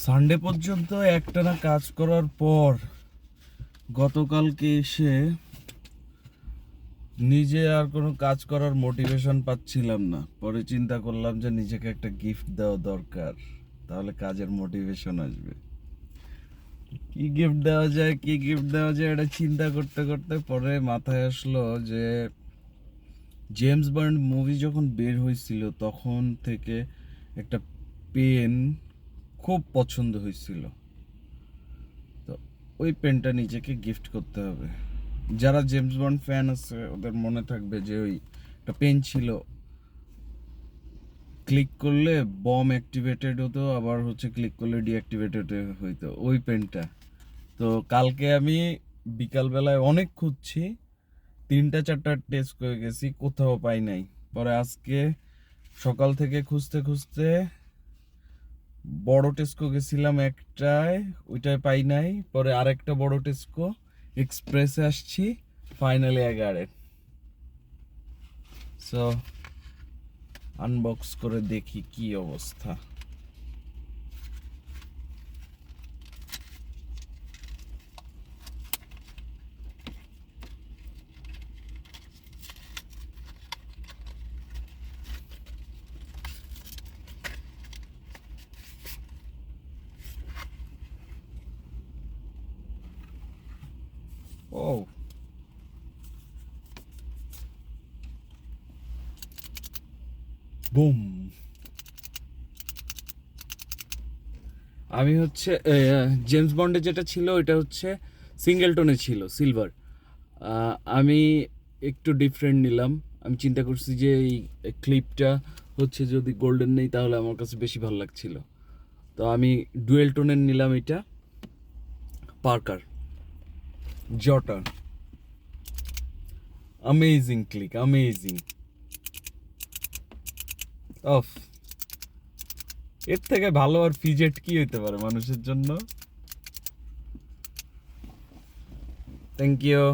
Sunday পর্যন্ত একটানা কাজ করার পর গতকালকে এসে নিজে আর কোনো কাজ করার মোটিভেশন পাচ্ছিলাম না। পরে চিন্তা করলাম যে নিজেকে একটা গিফট দেওয়া দরকার, তাহলে কাজের মোটিভেশন আসবে। কি গিফট দেওয়া যায় এটা চিন্তা করতে করতে পরে মাথায় আসলো যে জেমস বন্ড মুভি যখন বের হয়েছিল তখন থেকে একটা পেন খুব পছন্দ হয়েছিল। তো ওই পেনটা নিজেকে গিফট করতে হবে। যারা জেমস বন্ড ফ্যান আছে ওদের মনে থাকবে যে ওই একটা পেন ছিল, ক্লিক করলে বম অ্যাক্টিভেটেড হতো, আবার ক্লিক করলে ডিঅ্যাক্টিভেটেড হইতো ওই পেনটা। তো কালকে আমি বিকালবেলায় অনেক খুঁজছি, 3-4টা টেস্ট করে গেছি, কোথাও পাই নাই। পরে আজকে সকাল থেকে খুঁজতে খুঁজতে বড় টেস্কো গেছিলাম একটায়, ওইটায় পাই নাই। পরে আরেকটা বড় টেস্কো এক্সপ্রেসে আসছি, finally I got it. So unbox করে দেখি কি অবস্থা। ও বুম। আমি জেমস বন্ডে যেটা ছিল ওইটা সিঙ্গেল টোনে ছিল, সিলভার। আমি একটু ডিফারেন্ট নিলাম। আমি চিন্তা করছি যে এই ক্লিপটা যদি গোল্ডেন নেই তাহলে আমার কাছে বেশি ভালো লাগছিল। তো আমি ডুয়েল টোনের নিলাম, এটা পার্কার জটা। Amazing click, amazing. অফ, এর থেকে ভালো আর ফিজেট কি হইতে পারে মানুষের জন্য। Thank you.